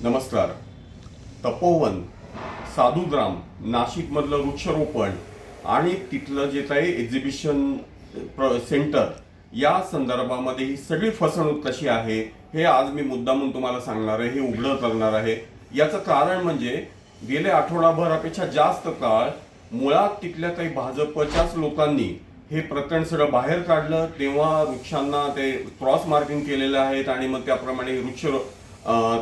नमस्कार. तपोवन, साधुग्राम, नाशिकमधलं वृक्षारोपण आणि तिथलं जे काही एक्झिबिशन सेंटर या संदर्भामध्ये ही सगळी फसवणूक कशी आहे हे आज मी मुद्दामून तुम्हाला सांगणार आहे, हे उघडं करणार आहे. याचं कारण म्हणजे गेले आठवडाभरापेक्षा जास्त काळ मुळात तिथल्या काही भाजपच्याच लोकांनी हे प्रकरण सगळं बाहेर काढलं. तेव्हा वृक्षांना ते क्रॉस मार्किंग केलेले आहेत आणि मग त्याप्रमाणे वृक्ष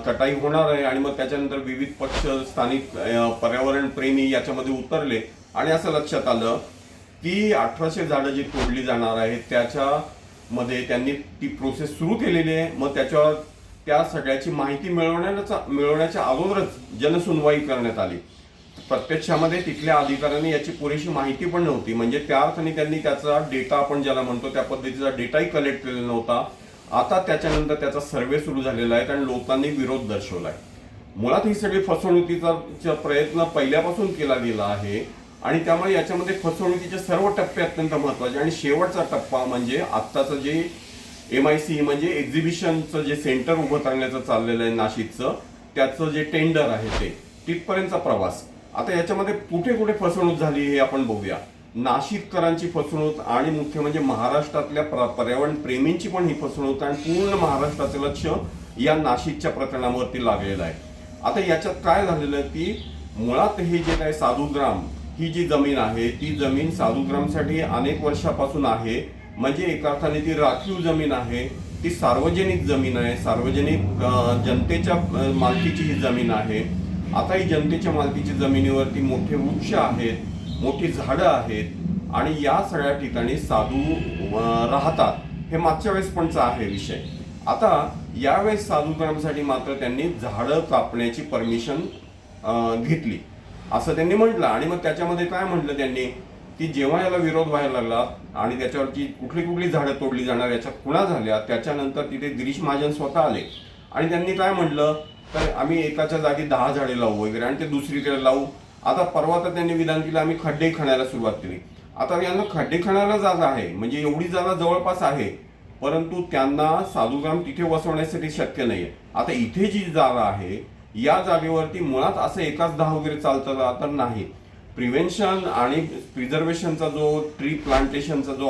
कटाई होणार आहे आणि मग त्याच्यानंतर विविध पक्ष, स्थानिक पर्यावरण प्रेमी याच्यामध्ये उतरले आणि असं लक्षात आलं की 1800 झाडं जी तोडली जाणार आहेत त्याच्यामध्ये त्यांनी ती प्रोसेस सुरू केलेली आहे. मग त्याच्यावर त्या सगळ्याची माहिती मिळवण्याच्या अगोदरच जनसुनवाई करण्यात आली. प्रत्यक्षामध्ये तिथल्या अधिकाऱ्यांनी याची पुरेशी माहिती पण नव्हती, म्हणजे त्या अर्थाने त्यांनी त्याचा डेटा, आपण ज्याला म्हणतो त्या पद्धतीचा डेटाही कलेक्ट केलेला नव्हता. आता त्याच्यानंतर त्याचा सर्वे सुरू झालेला आहे आणि लोकांनी विरोध दर्शवलाय. मुळात ही सगळी फसवणुकीचा प्रयत्न पहिल्यापासून केला गेला आहे आणि त्यामुळे याच्यामध्ये फसवणुकीचे सर्व टप्पे अत्यंत महत्वाचे आणि शेवटचा टप्पा म्हणजे आत्ताचं जे MIC म्हणजे एक्झिबिशनचं जे सेंटर उभं करण्याचं चाललेलं आहे नाशिकचं, त्याचं जे टेंडर आहे ते तिथपर्यंतचा प्रवास. आता याच्यामध्ये कुठे कुठे फसवणूक झाली हे आपण बघूया. नाशिककरांची फसवणूक आणि मुख्य म्हणजे महाराष्ट्रातल्या पर्यावरण प्रेमींची पण ही फसवणूक आणि पूर्ण महाराष्ट्राचे लक्ष या नाशिकच्या प्रकरणावरती लागलेलं आहे. आता याच्यात काय झालेलं आहे की मुळात हे जे काय साधुग्राम ही जी जमीन आहे ती जमीन साधुग्रामसाठी अनेक वर्षापासून आहे, म्हणजे एका अर्थाने ती राखीव जमीन आहे, ती सार्वजनिक जमीन आहे, सार्वजनिक जनतेच्या मालकीची ही जमीन आहे. आता ही जनतेच्या मालकीची जमिनीवरती मोठे वृक्ष आहेत, मोठी झाडं आहेत आणि या सगळ्या ठिकाणी साधू राहतात. हे मागच्या वेळेस पणचा आहे विषय. आता यावेळेस साधुग्रामसाठी मात्र त्यांनी झाडं कापण्याची परमिशन घेतली असं त्यांनी म्हटलं. आणि मग त्याच्यामध्ये काय म्हटलं त्यांनी की जेव्हा याला विरोध व्हायला लागला आणि त्याच्यावरची कुठली कुठली झाडं तोडली जाणार याच्या खुणा झाल्या, त्याच्यानंतर तिथे गिरीश महाजन स्वतः आले आणि त्यांनी काय म्हटलं तर आम्ही एकाच्या जागी 10 झाडे लावू वगैरे आणि ते दुसरीकडे लावू. आता परवा तर त्यांनी विधान केलं आम्ही खड्डे खणायला सुरुवात केली. आता यांना खड्डे खणायला जागा आहे, म्हणजे एवढी जागा जवळपास आहे, परंतु त्यांना साधुग्राम तिथे वसवण्यासाठी शक्य नाहीये. आता इथे जी जागा आहे या जागेवरती मुळात असं एकाच 10 वगैरे चालतं तर नाही. प्रिव्हेन्शन आणि प्रिझर्वेशनचा जो ट्री प्लांटेशनचा जो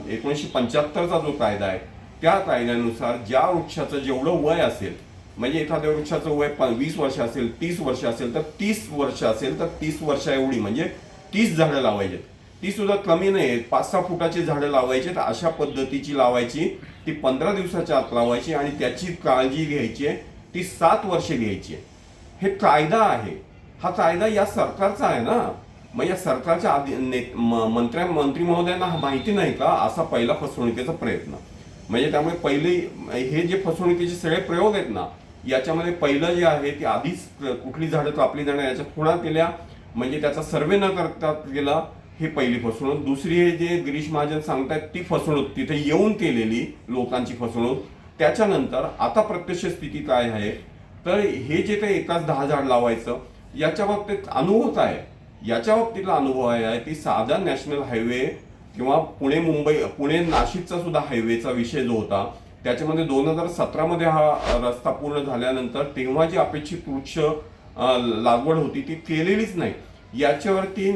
1975चा जो कायदा आहे त्या कायद्यानुसार ज्या वृक्षाचं जेवढं वय असेल, म्हणजे एखाद्या वृक्षाचं वय 20 वर्ष असेल, 30 वर्ष असेल तर 30 वर्ष असेल तर 30 वर्ष एवढी म्हणजे 30 झाडं लावायची. ती सुद्धा कमी नाही, 5-6 फुटाची झाडं लावायची. अशा पद्धतीची लावायची, ती 15 दिवसाच्या आत लावायची आणि त्याची काळजी घ्यायची, ती 7 वर्षे घ्यायची. हे कायदा आहे. हा कायदा या सरकारचा आहे ना, मग या सरकारच्या मंत्री महोदयांना माहिती नाही का? असा पहिला फसवणुकीचा प्रयत्न. म्हणजे त्यामुळे पहिले हे जे फसवणुकीचे सगळे प्रयोग आहेत ना, याच्यामध्ये पहिलं जे आहे ते आधीच कुठली झाडं कापली जाणार याच्या खुणा केल्या, म्हणजे त्याचा सर्वे न करता गेला, हे पहिली फसवणूक. दुसरी हे जे गिरीश महाजन सांगतायत ती फसवणूक, तिथे येऊन केलेली लोकांची फसवणूक. त्याच्यानंतर आता प्रत्यक्ष स्थिती काय आहे तर हे जे काही एकाच 10 झाड लावायचं याच्या बाबतीत अनुभव काय आहे, याच्या बाबतीतला अनुभव आहे की साधा नॅशनल हायवे किंवा पुणे नाशिकचा सुद्धा हायवेचा विषय जो होता त्याच्यामध्ये 2017 मध्ये हा रस्ता पूर्ण झाल्यानंतर तेव्हा जी अपेक्षित वृक्ष लागवड होती ती केलेलीच नाही. याच्यावरती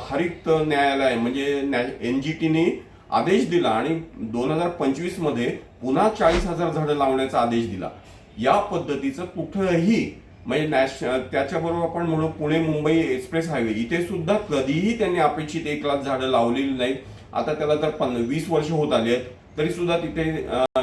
हरित न्यायालय म्हणजे NGTने आदेश दिला आणि 2025 मध्ये पुन्हा 40,000 झाडं लावण्याचा आदेश दिला. या पद्धतीचं कुठंही म्हणजे त्याच्याबरोबर आपण म्हणू पुणे-मुंबई एक्सप्रेस हायवे इथे सुद्धा कधीही त्यांनी अपेक्षित 1 लाख झाडं लावलेली नाही. आता त्याला तर 20 वर्ष होत आली आहेत तरी सुद्धा तिथे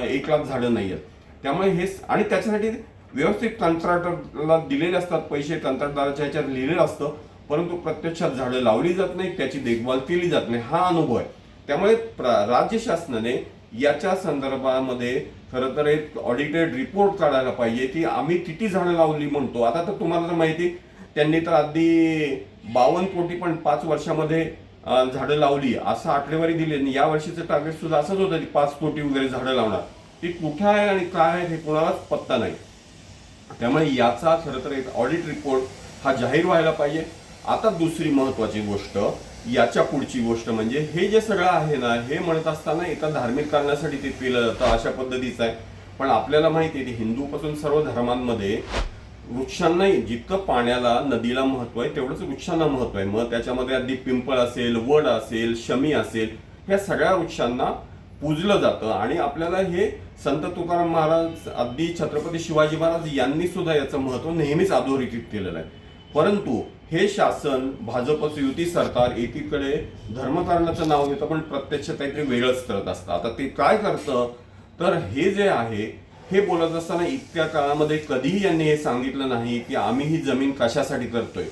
1 लाख झाडं नाही आहेत. त्यामुळे हे आणि त्याच्यासाठी व्यवस्थित कंत्राटदाराला दिलेले असतात पैसे, कंत्राटदाराच्या ह्याच्यात लिहिलेलं असतं, परंतु प्रत्यक्षात झाडं लावली जात नाही, त्याची देखभाल केली जात नाही. हा अनुभव आहे. त्यामुळे राज्य शासनाने याच्या संदर्भामध्ये खरं तर एक ऑडिटेड रिपोर्ट काढायला पाहिजे की आम्ही किती झाडं लावली म्हणतो. आता तर तुम्हाला तर माहिती, त्यांनी तर आधी 52 कोटी पण 5 वर्षामध्ये झाडं लावली असं आकडेवारी दिली. या वर्षीचं टार्गेट सुद्धा असंच होतं की 5 कोटी वगैरे झाडं लावणार. ती कुठं आहे आणि काय आहे हे कोणालाच पत्ता नाही. त्यामुळे याचा खरं तर एक ऑडिट रिपोर्ट हा जाहीर व्हायला पाहिजे. आता दुसरी महत्वाची गोष्ट, याच्या पुढची गोष्ट म्हणजे हे जे सगळं आहे ना, हे म्हणत असताना एका धार्मिक कारणासाठी ते केलं जातं अशा पद्धतीचं आहे. पण आपल्याला माहिती आहे की हिंदूपासून सर्व धर्मांमध्ये वृक्षांनाही जितकं पाण्याला नदीला महत्व आहे तेवढंच वृक्षांना महत्व आहे. मग त्याच्यामध्ये अगदी पिंपळ असेल, वड असेल, शमी असेल, ह्या सगळ्या वृक्षांना पूजलं जातं. आणि आपल्याला हे संत तुकाराम महाराज, अगदी छत्रपती शिवाजी महाराज यांनी सुद्धा याचं महत्व नेहमीच अधोरेखित केलेलं आहे. परंतु हे शासन, भाजपचं युती सरकार एकीकडे धर्मकारणाचं नाव घेतं पण प्रत्यक्ष काहीतरी वेगळंच करत असतं. आता ते काय करतं तर हे जे आहे हे बोलत असताना इतक्या काळामध्ये कधीही यांनी हे सांगितलं नाही की आम्ही ही जमीन कशासाठी करतोय.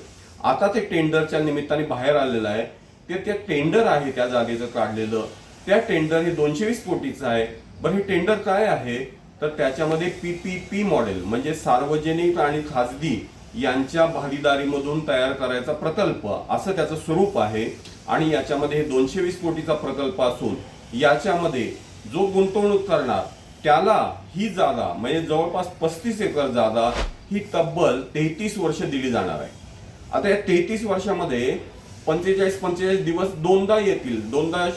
आता ते टेंडरच्या निमित्ताने बाहेर आलेलं आहे. ते टेंडर आहे त्या जागेचं काढलेलं, त्या टेंडर हे 220 कोटीचं आहे. बरं, हे टेंडर काय आहे तर त्याच्यामध्ये PPP मॉडेल म्हणजे सार्वजनिक आणि खाजगी यांच्या भागीदारीमधून तयार करायचा प्रकल्प असं त्याचं स्वरूप आहे. आणि याच्यामध्ये 220 कोटीचा प्रकल्प असून याच्यामध्ये जो गुंतवणूक करणार त्याला ही जागा म्हणजे जवळपास 35 एकर जागा ही तब्बल 33 वर्ष दिली जाणार आहे. आता या 33 वर्षामध्ये 45 दिवस दोनदा येतील, दोनदा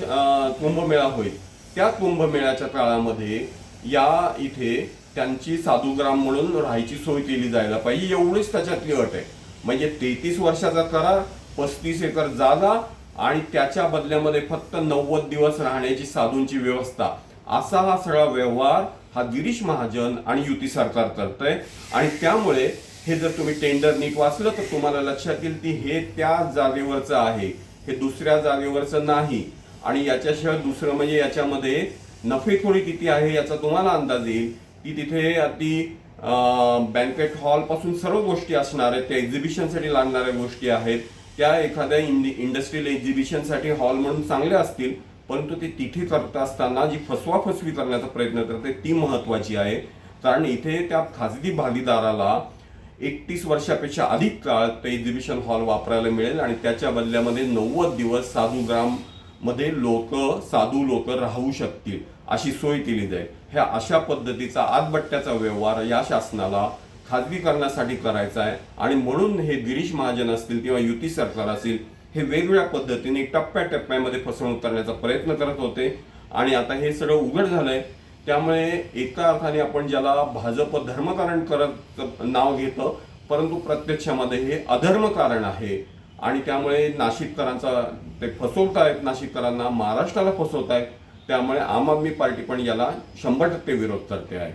कुंभमेळा होईल. त्या कुंभमेळ्याच्या काळामध्ये या इथे त्यांची साधुग्राम म्हणून राहायची सोय केली जायला पाहिजे, एवढीच त्याच्यातली अट आहे. म्हणजे 33 वर्षाचा करार, 35 एकर जागा आणि त्याच्या बदल्यामध्ये फक्त 90 दिवस राहण्याची साधूंची व्यवस्था, असा हा सगळा व्यवहार हा गिरीश महाजन आणि युती सरकार करतंय. आणि त्यामुळे हे जर तुम्ही टेंडर नीट वाचलं तर तुम्हाला लक्षात येईल की हे त्या जागेवरचं आहे, हे दुसऱ्या जागेवरचं नाही. आणि याच्याशिवाय दुसरं म्हणजे याच्यामध्ये नफेखोरी किती आहे याचा तुम्हाला अंदाज येईल की तिथे अगदी बँकेट हॉल पासून सर्व गोष्टी असणार आहेत. त्या एक्झिबिशनसाठी लागणाऱ्या गोष्टी आहेत, त्या एखाद्या इंडस्ट्रियल एक्झिबिशनसाठी हॉल म्हणून चांगल्या असतील, परंतु ते तिथे करत असताना जी फसवाफसवी करण्याचा प्रयत्न करते ती महत्वाची आहे. कारण इथे त्या खाजगी भागीदाराला 31 वर्षापेक्षा अधिक काळ ते एक्झिबिशन हॉल वापरायला मिळेल आणि त्याच्या बदल्यामध्ये 90 दिवस साधुग्राम मध्ये साधू लोक राहू शकतील अशी सोय केली जाईल. ह्या अशा पद्धतीचा आतबट्ट्याचा व्यवहार या शासनाला खाजगीकरणासाठी करायचा आहे. आणि म्हणून हे गिरीश महाजन असतील किंवा युती सरकार असेल हे वेगवेगळ्या पद्धतीने टप्प्याटप्प्यामध्ये फसवणूक करण्याचा प्रयत्न करत होते. आणि आता हे सगळं उघड झालंय. त्यामुळे एका अर्थाने आपण ज्याला भाजप धर्मकारण करत नाव घेतं, परंतु प्रत्यक्षामध्ये हे अधर्मकारण आहे. आणि त्यामुळे नाशिककरांचा ते फसवतायत, नाशिककरांना, महाराष्ट्राला फसवतायत. त्यामुळे आम आदमी पार्टी पण याला 100% विरोध करते आहे.